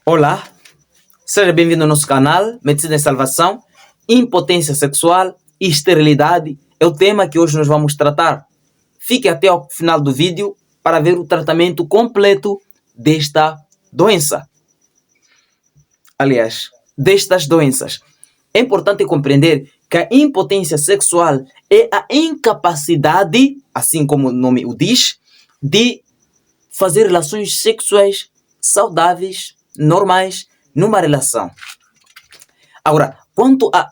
Olá, seja bem-vindo ao nosso canal Medicina e Salvação. Impotência sexual e esterilidade é o tema que hoje nós vamos tratar. Fique até ao final do vídeo para ver o tratamento completo desta doença. Aliás, destas doenças. É importante compreender que a impotência sexual é a incapacidade, assim como o nome o diz, de fazer relações sexuais saudáveis, normais, numa relação. Agora, quanto à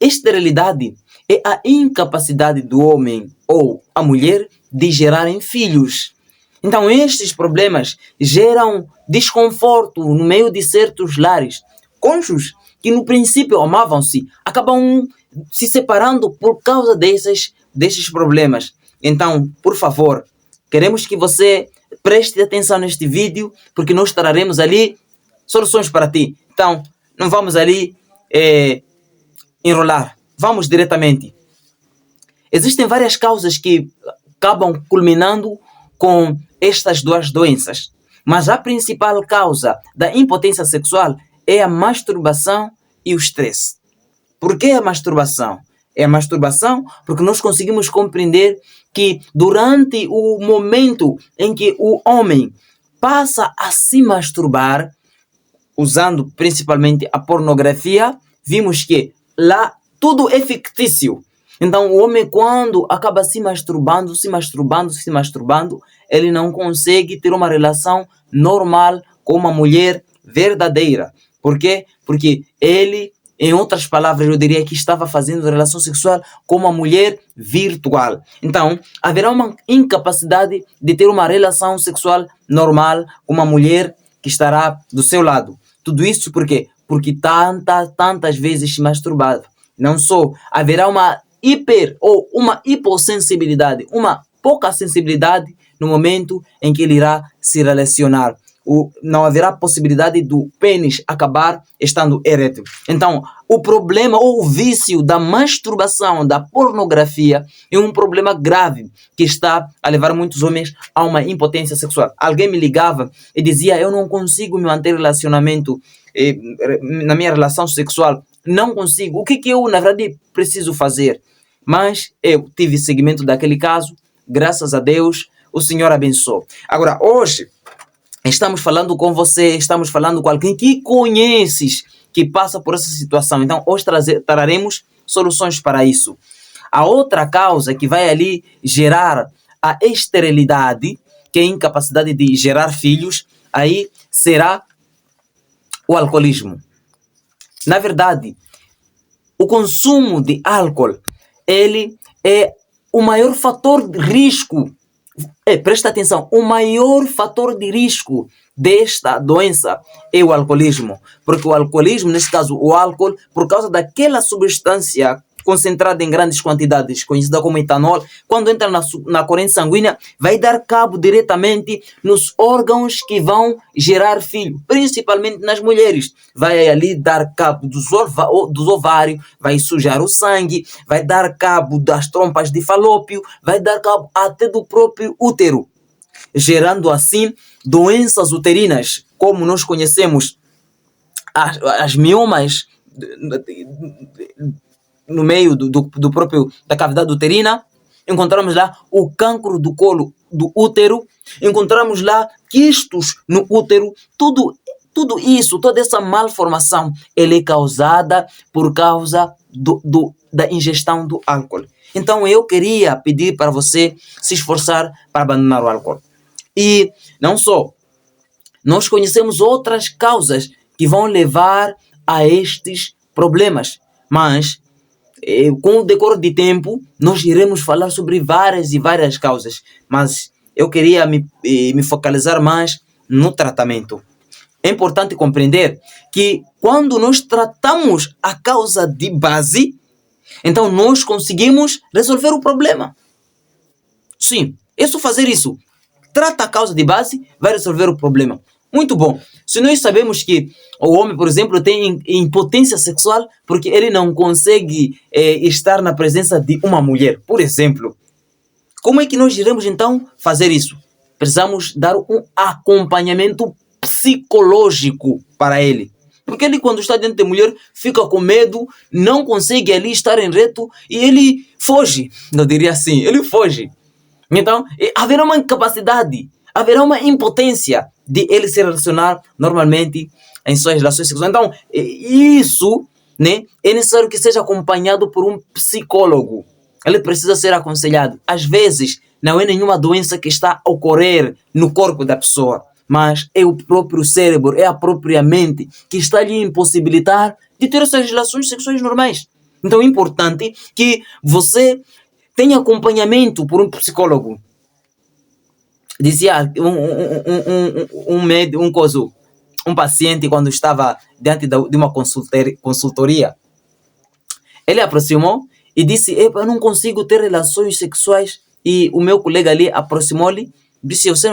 esterilidade, é a incapacidade do homem ou a mulher de gerarem filhos. Então, estes problemas geram desconforto no meio de certos lares. Cônjuges que no princípio amavam-se, acabam se separando por causa desses problemas. Então, por favor, queremos que você preste atenção neste vídeo, porque nós traremos ali soluções para ti. Então, não vamos ali enrolar. Vamos diretamente. Existem várias causas que acabam culminando com estas duas doenças. Mas a principal causa da impotência sexual é a masturbação e o estresse. Por que a masturbação? É a masturbação porque nós conseguimos compreender que durante o momento em que o homem passa a se masturbar, usando principalmente a pornografia, vimos que lá tudo é fictício. Então o homem, quando acaba se masturbando, ele não consegue ter uma relação normal com uma mulher verdadeira. Por quê? Porque ele, em outras palavras, eu diria que estava fazendo relação sexual com uma mulher virtual. Então, haverá uma incapacidade de ter uma relação sexual normal com uma mulher que estará do seu lado. Tudo isso por quê? Porque tantas vezes se masturbado. Não só haverá uma ou uma hipossensibilidade, uma pouca sensibilidade no momento em que ele irá se relacionar. Não haverá possibilidade do pênis acabar estando erétil. Então, o problema ou o vício da masturbação, da pornografia, é um problema grave que está a levar muitos homens a uma impotência sexual. Alguém me ligava e dizia: eu não consigo me manter relacionamento na minha relação sexual. Não consigo. O que eu, na verdade, preciso fazer? Mas eu tive seguimento daquele caso. Graças a Deus, o Senhor abençoou. Agora, hoje, estamos falando com você, estamos falando com alguém que conheces, que passa por essa situação. Então, hoje traremos soluções para isso. A outra causa que vai ali gerar a esterilidade, que é a incapacidade de gerar filhos, aí será o alcoolismo. Na verdade, o consumo de álcool, ele é o maior fator de risco. Presta atenção, o maior fator de risco desta doença é o alcoolismo. Porque o alcoolismo, nesse caso o álcool, por causa daquela substância concentrada em grandes quantidades, conhecida como etanol, quando entra na corrente sanguínea, vai dar cabo diretamente nos órgãos que vão gerar filho, principalmente nas mulheres. Vai ali dar cabo dos ovários, vai sujar o sangue, vai dar cabo das trompas de falópio, vai dar cabo até do próprio útero, gerando assim doenças uterinas, como nós conhecemos as miomas no meio do próprio da cavidade uterina. Encontramos lá o cancro do colo do útero, encontramos lá quistos no útero. Tudo isso, toda essa malformação, ela é causada por causa da ingestão do álcool. Então eu queria pedir para você se esforçar para abandonar o álcool. E não só, nós conhecemos outras causas que vão levar a estes problemas, mas com o decorrer de tempo, nós iremos falar sobre várias e várias causas, mas eu queria me focalizar mais no tratamento. É importante compreender que quando nós tratamos a causa de base, então nós conseguimos resolver o problema. Sim, é só fazer isso. Trata a causa de base, vai resolver o problema. Muito bom. Se nós sabemos que o homem, por exemplo, tem impotência sexual porque ele não consegue estar na presença de uma mulher, por exemplo, como é que nós iremos então fazer isso? Precisamos dar um acompanhamento psicológico para ele. Porque ele, quando está diante de mulher, fica com medo, não consegue ali estar em reto e ele foge. Eu diria assim, ele foge. Então, haverá uma incapacidade, haverá uma impotência de ele se relacionar normalmente em suas relações sexuais. Então, isso, né, é necessário que seja acompanhado por um psicólogo. Ele precisa ser aconselhado. Às vezes, não é nenhuma doença que está a ocorrer no corpo da pessoa, mas é o próprio cérebro, é a própria mente que está lhe impossibilitar de ter essas relações sexuais normais. Então é importante que você tenha acompanhamento por um psicólogo. Dizia um paciente, quando estava diante de uma consultoria, ele aproximou e disse: eu não consigo ter relações sexuais. E o meu colega ali aproximou-lhe, disse: você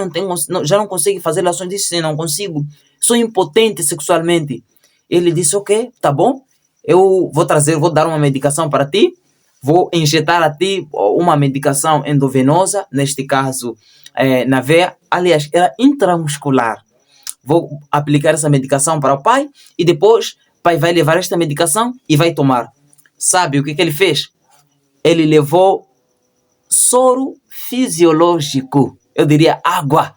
já não consegue fazer relações? Disse: não consigo, sou impotente sexualmente. Ele disse: ok, tá bom, eu vou dar uma medicação para ti, vou injetar a ti uma medicação endovenosa, neste caso na veia, aliás, era intramuscular. Vou aplicar essa medicação para o pai e depois o pai vai levar esta medicação e vai tomar. Sabe o que ele fez? Ele levou soro fisiológico, eu diria água.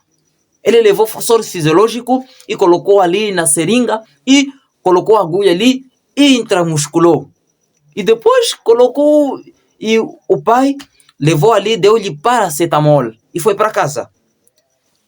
Ele levou soro fisiológico e colocou ali na seringa e colocou a agulha ali e intramusculou. E depois colocou, e o pai levou ali, deu-lhe paracetamol e foi para casa.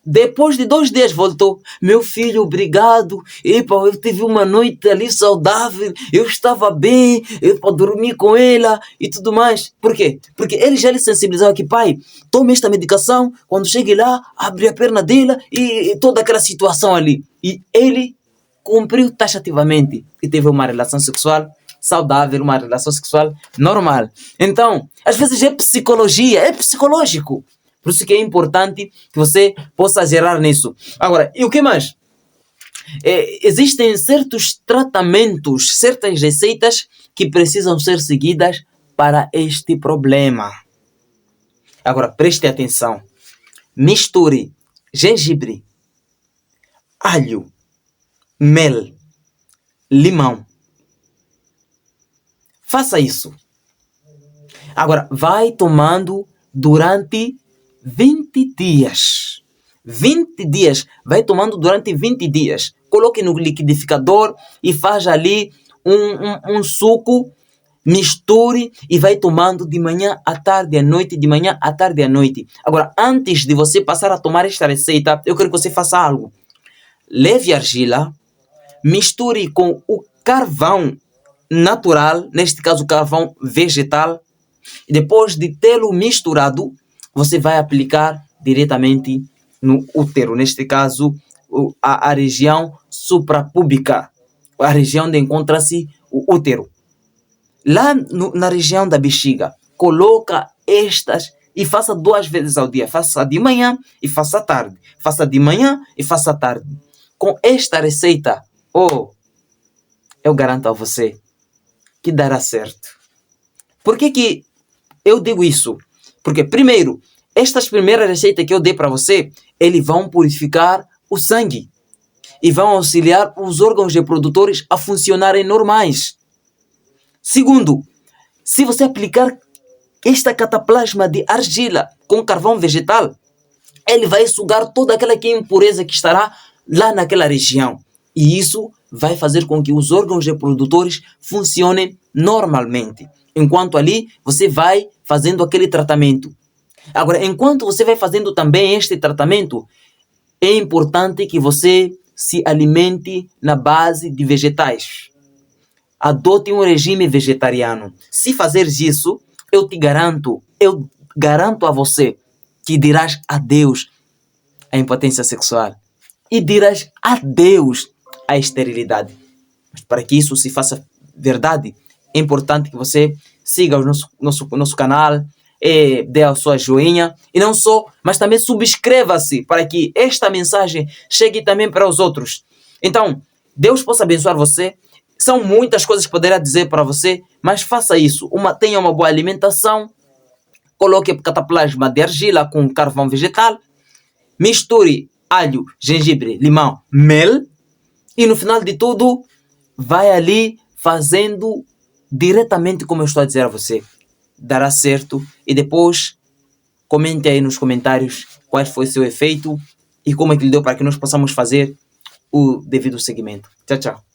Depois de 2 dias voltou: meu filho, obrigado, eu tive uma noite ali saudável, eu estava bem, eu dormi com ela e tudo mais. Por quê? Porque ele já lhe sensibilizava que: pai, tome esta medicação, quando chegue lá, abre a perna dela e toda aquela situação ali. E ele cumpriu taxativamente e teve uma relação sexual saudável, uma relação sexual normal. Então, às vezes é psicologia, é psicológico. Por isso que é importante que você possa gerar nisso. Agora, e o que mais? Existem certos tratamentos, certas receitas que precisam ser seguidas para este problema. Agora, preste atenção. Misture gengibre, alho, mel, limão. Faça isso. Agora, vai tomando durante 20 dias. 20 dias. Vai tomando durante 20 dias. Coloque no liquidificador e faz ali um suco. Misture e vai tomando de manhã à tarde à noite, de manhã à tarde à noite. Agora, antes de você passar a tomar esta receita, eu quero que você faça algo. Leve argila, misture com o carvão natural, neste caso carvão vegetal. E depois de tê-lo misturado, você vai aplicar diretamente no útero, neste caso a região suprapúbica, a região onde encontra-se o útero. Lá na região da bexiga, coloca estas e faça 2 vezes ao dia. Faça de manhã e faça à tarde. Faça de manhã e faça à tarde. Com esta receita, eu garanto a você que dará certo. Por que eu digo isso? Porque, primeiro, estas primeiras receitas que eu dei para você, eles vão purificar o sangue e vão auxiliar os órgãos reprodutores a funcionarem normais. Segundo, se você aplicar esta cataplasma de argila com carvão vegetal, ele vai sugar toda aquela impureza que estará lá naquela região. E isso vai fazer com que os órgãos reprodutores funcionem normalmente. Enquanto ali você vai fazendo aquele tratamento. Agora, enquanto você vai fazendo também este tratamento, é importante que você se alimente na base de vegetais. Adote um regime vegetariano. Se fazeres isso, eu garanto a você que dirás adeus à impotência sexual e dirás adeus à esterilidade. Mas para que isso se faça verdade, é importante que você siga o nosso canal, dê a sua joinha e não só, mas também subscreva-se para que esta mensagem chegue também para os outros. Então, Deus possa abençoar você. São muitas coisas que poderá dizer para você, mas faça isso. Tenha uma boa alimentação, coloque cataplasma de argila com carvão vegetal, misture alho, gengibre, limão, mel. E no final de tudo, vai ali fazendo diretamente como eu estou a dizer a você. Dará certo. E depois, comente aí nos comentários qual foi o seu efeito e como é que lhe deu para que nós possamos fazer o devido seguimento. Tchau, tchau.